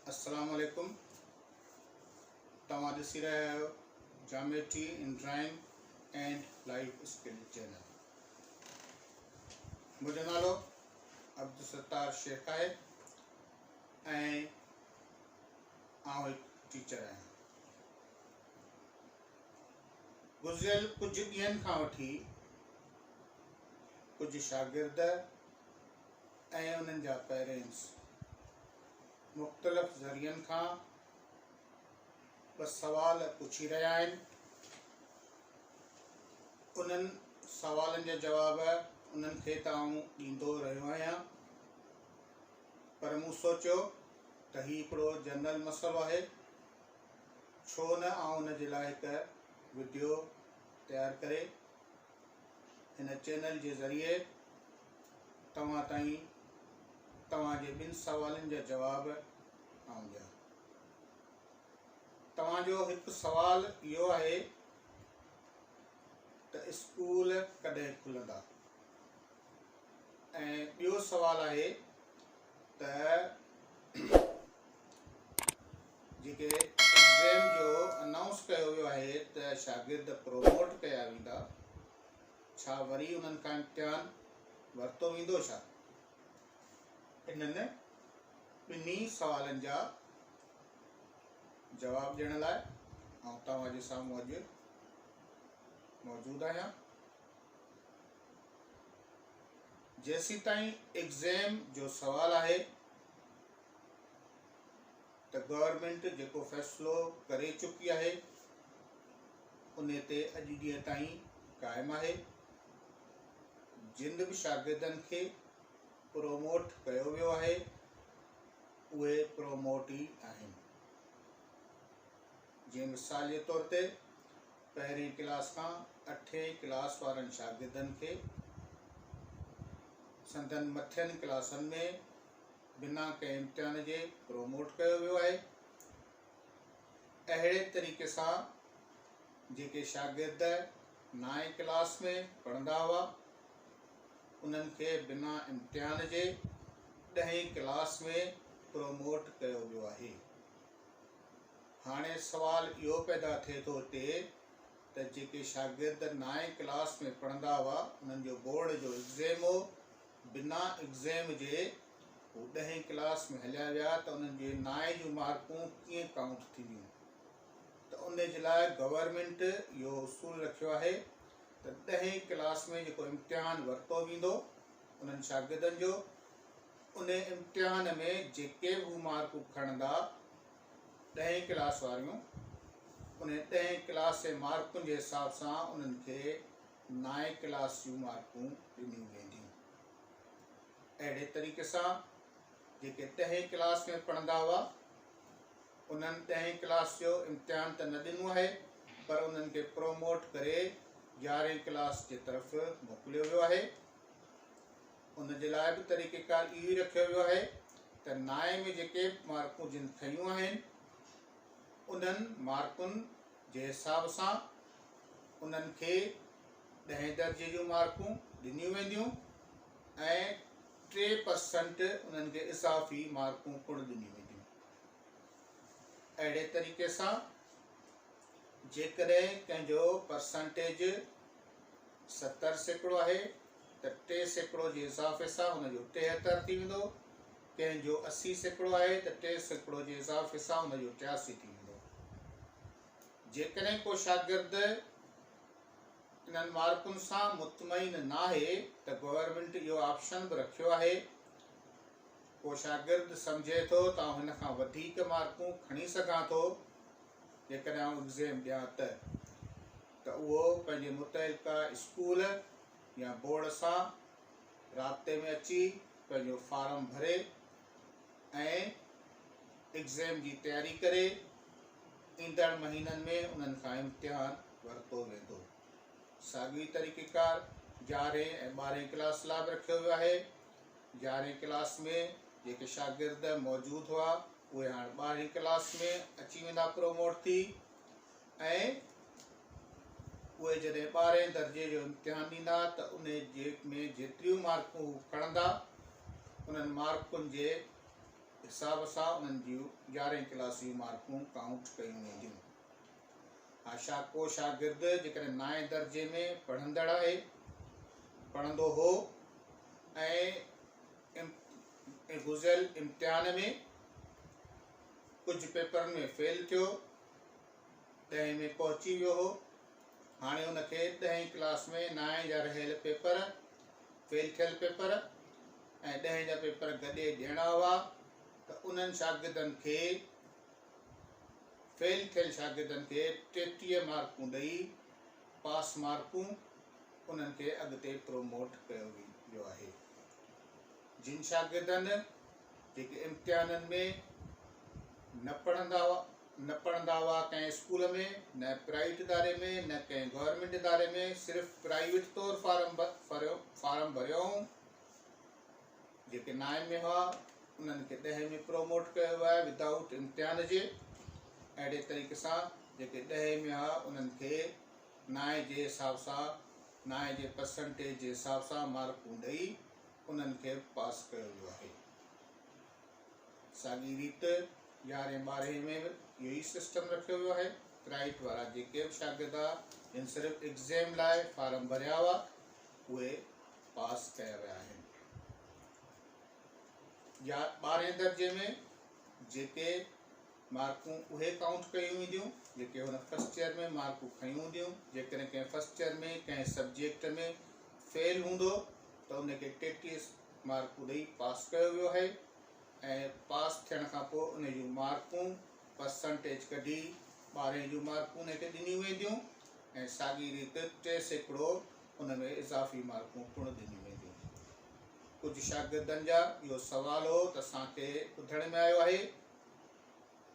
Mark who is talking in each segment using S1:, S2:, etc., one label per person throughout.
S1: अस्सलाम वालेकुम। तव्हां ॾिसी रहिया आहियो जामेट्री इन drawing and life skill channel. मुंहिंजो नालो अब्दुल सत्तार शेख आहे ऐं आउं हिकु टीचर आहियां। गुज़िरियल कुझु ॾींहंनि खां वठी कुझु शागिर्द ऐं उन्हनि जा पेरेंट्स मुख़्तलिफ़ ज़रियनि खां ॿ सवाल पुछी रहिया आहिनि। उन्हनि सवालनि जा जवाब उन्हनि खे त आउं ॾींदो रहियो आहियां, पर मूं सोचियो त हीउ हिकिड़ो जनरल मसइलो आहे, छो न आउं उन जे लाइ हिकु वीडियो तयारु करे हिन चैनल जे ज़रिए तव्हां ताईं तव्हांजे ॿिनि सवालनि जा जवाब आउं ॾियां। तव्हांजो हिकु सवाल इहो आहे त स्कूल कॾहिं खुलंदा, ऐं ॿियो सवाल आहे त जेके एग्ज़ाम जो अनाउंस कयो वियो आहे त शागिर्द प्रोमोट कया वेंदा, छा वरी उन्हनि खां इम्तिहान वरितो वेंदो छा? इन्हनि ॿिन्ही सवालनि जा जवाब ॾियण लाइ आउं तव्हांजे साम्हूं अॼु मौजूदु आहियां। जेसीं ताईं एग्ज़ाम जो सवाल आहे त गवर्नमेंट जेको फ़ैसिलो करे चुकी आहे उन ते अॼु ॾींहं ताईं क़ाइमु आहे। जिन बि शागिर्दनि खे प्रोमोट कयो वियो आहे उहे प्रोमोट ई आहिनि। जीअं मिसाल जे तौर ते पहिरीं क्लास खां 8वीं क्लास वारनि शागिर्दनि खे संदनि मथियनि क्लासनि में बिना कंहिं इम्तिहान जे प्रोमोट कयो वियो आहे। अहिड़े तरीक़े सां जेके शागिर्द 9वीं क्लास में पढ़ंदा हुआ उन्हनि खे बिना इम्तिहान जे 10वीं क्लास में प्रोमोट कयो वियो आहे। हाणे सवाल इहो पैदा थिए थो हिते त जेके शागिर्द 9वीं क्लास में पढ़ंदा हुआ उन्हनि जो बोर्ड जो एग्ज़ाम हो, बिना एग्ज़ाम जे हू 10वीं क्लास में हलिया विया त उन्हनि जे 9 जूं मार्कूं कीअं काउंट थींदियूं? त उन जे लाइ गवर्नमेंट इहो उसूल रखियो आहे त 10वीं क्लास में जेको इम्तिहान वरितो वेंदो उन्हनि शागिर्दनि जो, उन इम्तिहान में जेके बि मार्कूं खणंदा 10वीं क्लास वारियूं, उन 10वीं क्लास जे मार्कुनि जे हिसाब सां उन्हनि खे 9वीं क्लास जूं मार्कूं ॾिनियूं वेंदियूं। अहिड़े तरीक़े सां जेके 10वीं क्लास में पढ़ंदा हुआ उन्हनि 10वीं क्लास जो इम्तिहान त न ॾिनो आहे, पर उन्हनि खे प्रोमोट करे 11वीं क्लास जे तरफ़ मोकिलियो वियो आहे। उन जे लाइ बि तरीक़ेकार इहो ई रखियो वियो आहे त 9 में जेके मार्कूं जिन खयूं आहिनि उन्हनि मार्कुनि जे हिसाब सां उन्हनि खे 10 दर्जे जूं मार्कूं ॾिनियूं वेंदियूं ऐं 3% उन्हनि खे इज़ाफ़ी मार्कूं पिणु ॾिनियूं वेंदियूं। अहिड़े तरीक़े सां जेकॾहिं कंहिंजो परसेंटेज 70% आहे त 3% जे इज़ाफ़े सां हुनजो 73 थी वेंदो, कंहिंजो 80% आहे त 3% जे इज़ाफ़े सां हुनजो 83 थी वेंदो। जेकॾहिं को शागिर्द इन्हनि मार्कुनि सां मुतमइन न आहे त गवर्नमेंट इहो ऑप्शन बि रखियो आहे, को शागिर्द सम्झे थो त आउं हिन खां वधीक मार्कूं खणी सघां थो जेकॾहिं आउं एग्ज़ाम ॾियां त उहो पंहिंजे मुतइल्का स्कूल या बोर्ड सां राब्ते में अची पंहिंजो फार्म भरे ऐं एग्ज़ाम जी तयारी करे ईंदड़ महीननि में उन्हनि खां इम्तिहान वरितो वेंदो। साॻी तरीक़ेकार 11 ऐं 12 क्लास लाइ बि रखियो वियो आहे। 11 क्लास में जेके शागिर्द मौजूदु हुआ उहे हाणे 12 क्लास में अची वेंदा प्रोमोट थी, ऐं उहे जॾहिं 12 दर्जे जो इम्तिहान ॾींदा त उन जे में जेतिरियूं मार्कूं खणंदा उन्हनि मार्कुनि जे हिसाब सां उन्हनि जूं 11हीं क्लास जूं मार्कूं काउंट कयूं वेंदियूं। को शागिर्द जेकॾहिं 9 दर्जे में पढ़ंदो हो ऐं गुज़िरियल इम्तिहान में कुझु पेपरनि में फेल थियो, 10 में पहुची वियो हो, हाणे उनखे 10हीं क्लास में 9 जा रहियल पेपर, फेल थियल पेपर ऐं 10 जा पेपर गॾे ॾियणा हुआ, त उन्हनि शागिर्दनि खे, फेल थियल शागिर्दनि खे 33 मार्कूं ॾेई पास मार्कूं उन्हनि खे अॻिते प्रोमोट कयो वियो आहे। जिन शागिर्दनि जेके इम्तिहाननि में न पढ़ंदा हुआ कंहिं स्कूल में, न प्राइवेट इदारे में, न कंहिं गवर्नमेंट इदारे में, सिर्फ़ु प्राइवेट तौरु फार्म भरियो, जेके 9 में हुआ उन्हनि खे 10 में प्रोमोट कयो वियो आहे विदाउट इम्तिहान जे। अहिड़े तरीक़े सां जेके 10 में हुआ उन्हनि खे 9 जे हिसाब सां, 9 जे परसेंटेज जे हिसाब सां मार्कूं ॾेई उन्हनि खे पास कयो वियो आहे। साॻी रीति 11 12 में बि इहो ई सिस्टम रखियो वियो आहे। प्राइवेट वारा जेके बि शागिर्द जिन सिर्फ़ु एग्ज़ाम लाइ फार्म भरिया हुआ उहे पास कया विया आहिनि। या 12 दर्जे में जेके मार्कूं उहे काउंट कयूं वेंदियूं जेके हुन फर्स्ट ईयर में मार्कूं खयूं हूंदियूं। जेकॾहिं कंहिं फर्स्ट ईयर में कंहिं सब्जेक्ट में फेल हूंदो त उनखे 33 मार्कूं ॾेई पास कयो वियो आहे ऐं पास थियण खां पोइ उन जूं मार्कूं परसेंटेज कढी 12 जूं मार्कूं उनखे ॾिनियूं वेंदियूं ऐं साॻी रीति 3% उन में इज़ाफ़ी मार्कूं पिणु ॾिनियूं वेंदियूं। कुझु शागिर्दनि जा इहो सुवाल हो त असांखे ॿुधण में आयो आहे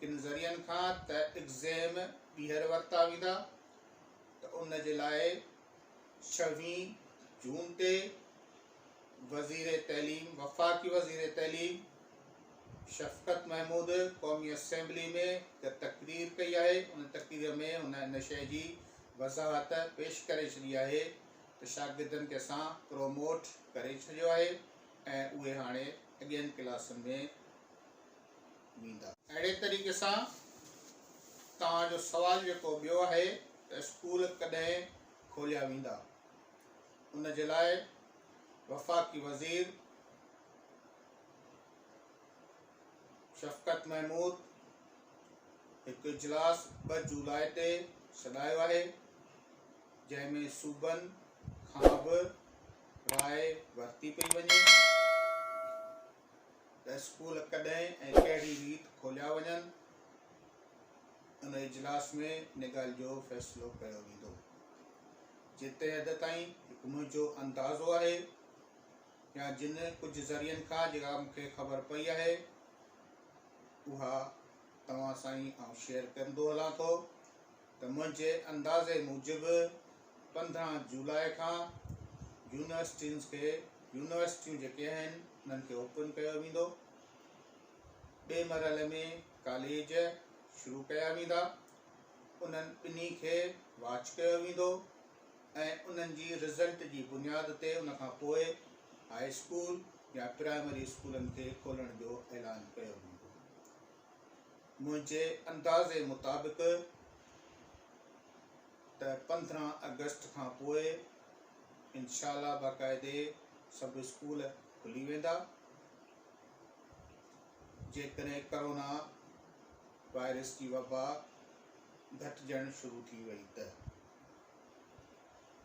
S1: किन ज़रियनि खां त एग्ज़ाम ॿीहर वरिता वेंदा, त उन जे लाइ 26 जून ते वज़ीर तइलीम, वफ़ाक़ी वज़ीर तइलीम शफ़क़त महमूद क़ौमी असेंबली में हिकु तक़रीर कई आहे। उन तक़रीर में हुन इन शइ जी वज़ाहत पेश करे छॾी आहे त शागिर्दनि खे असां प्रोमोट करे छॾियो आहे ऐं उहे हाणे अॻियनि क्लासनि में वेंदा। अहिड़े तरीक़े सां तव्हांजो सुवाल जेको ॿियो आहे त स्कूल कॾहिं खोलिया वेंदा, उन जे लाइ वफ़ाक़ी वज़ीर शफ़क़त महमूद हिकु इजलास 2 जुलाई ते सॾायो आहे, जंहिंमें सूबनि खां बि राय वरिती पई वञे त स्कूल कॾहिं ऐं कहिड़ी रीति खोलिया वञनि। उन इजलास में इन ॻाल्हि जो फ़ैसिलो कयो वेंदो। जिते हद ताईं हिकु मुंहिंजो अंदाज़ो आहे या जिन कुझु ज़रियनि खां जेका मूंखे ख़बर पई आहे उहा तव्हां सां ई शेयर कंदो हलां थो त मुंहिंजे अंदाज़े मूजिबि 15 जुलाई खां यूनिवर्सिटियूं जेके आहिनि उन्हनि खे ओपन कयो वेंदो। ॿिए मरहले में कॉलेज शुरू कया वेंदा, उन्हनि ॿिन्ही खे वॉच कयो वेंदो ऐं उन्हनि जी रिज़ल्ट जी बुनियाद ते उन खां पोइ हाई स्कूल या प्राइमरी स्कूलनि खे खोलण जो ऐलान कयो वेंदो। मुंहिंजे अंदाज़े मुताबिक़ त 15 अगस्त खां पोइ इंशाअल्लाह बाक़ाइदे सभु स्कूल खुली वेंदा। जेकॾहिं कोरोना वायरस जी वबा घटिजणु शुरू थी वई त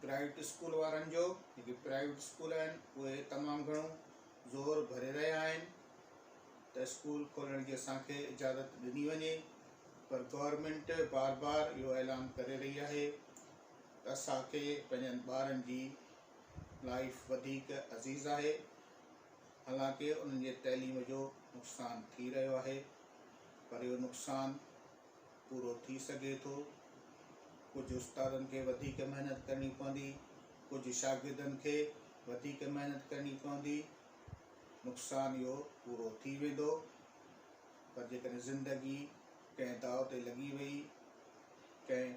S1: प्राइवेट स्कूल वारनि जो, जेके प्राइवेट स्कूल आहिनि उहे तमामु घणो ज़ोर भरे रहिया आहिनि त स्कूल खोलण जी असांखे इजाज़त ॾिनी वञे, पर गवर्नमेंट बार बार इहो ऐलान करे रही आहे त असांखे पंहिंजनि ॿारनि जी लाइफ वधीक अज़ीज़ आहे। हालांकि उन्हनि जे तइलीम जो नुक़सानु थी रहियो आहे, पर इहो नुक़सानु पूरो थी सघे थो। कुझु उस्तादनि खे वधीक महिनत करणी पवंदी, कुझु शागिर्दनि खे वधीक महिनत करणी पवंदी, नुक़सानु इहो पूरो थी वेंदो। पर जेकॾहिं ज़िंदगी कंहिं दाव ते लॻी वई, कंहिं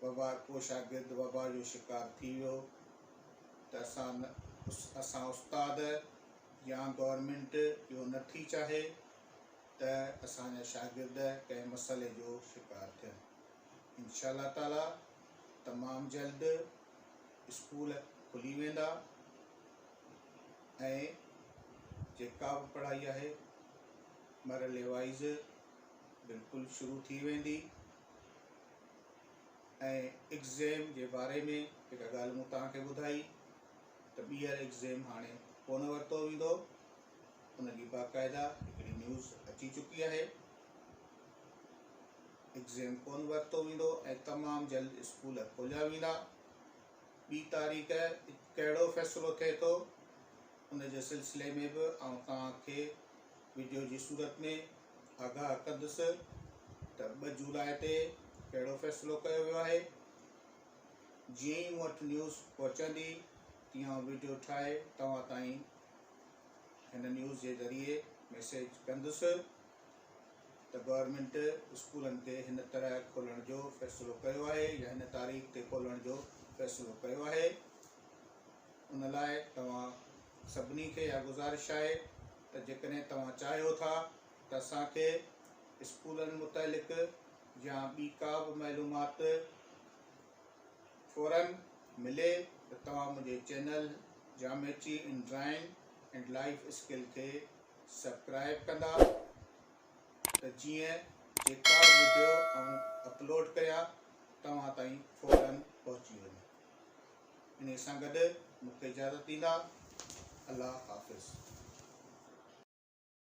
S1: को शागिर्द वबा जो शिकार थी वियो त असां उस्ताद या गवर्नमेंट इहो नथी चाहे त असांजा शागिर्द कंहिं मसइले जो शिकार थियनि। इंशाअल्लाह ताला तमामु जल्द स्कूल खुली वेंदा ऐं जेका बि पढ़ाई आहे मरहले वाइज़ बिल्कुलु शुरू थी वेंदी। ऐं एग्ज़ाम जे बारे में हिकु ॻाल्हि मूं तव्हांखे ॿुधाई त ॿीहर एग्ज़ाम हाणे कोन वरितो वेंदो, उनजी बाक़ाइदा हिकिड़ी न्यूज़ अची चुकी आहे। एग्ज़ाम कोन वरितो वेंदो ऐं तमामु जल्द स्कूल खोलिया वेंदा। 2 तारीख़ कहिड़ो फ़ैसिलो थिए थो उन जे सिलसिले में बि आउं तव्हांखे वीडियो जी सूरत में आगाह कंदुसि त 2 जुलाई ते कहिड़ो फ़ैसिलो कयो वियो आहे। जीअं ई मूं वटि न्यूज़ पहुचंदी तीअं वीडियो ठाहे तव्हां ताईं हिन न्यूज़ जे ज़रिए मैसेज कंदुसि त गवर्नमेंट स्कूलनि खे हिन तरह खोलण जो फ़ैसिलो कयो आहे या हिन तारीख़ ते खोलण जो फ़ैसिलो कयो आहे। उन लाइ तव्हां सभिनी खे इहा गुज़ारिश आहे त जेकॾहिं तव्हां चाहियो था त असांखे स्कूलनि मुतलिक़ या ॿी का बि मालूमात फ़ौरन मिले त तव्हां मुंहिंजे चैनल जामेची इन ड्राइंग एंड लाइफ स्किल खे सब्सक्राइब कंदा त जीअं जेका वीडियो आउं अपलोड कयां तव्हां ताईं फ़ौरन पहुची वञे। इन सां गॾु मूंखे इजाज़त ॾींदा। अल्लाह हाफ़िज़।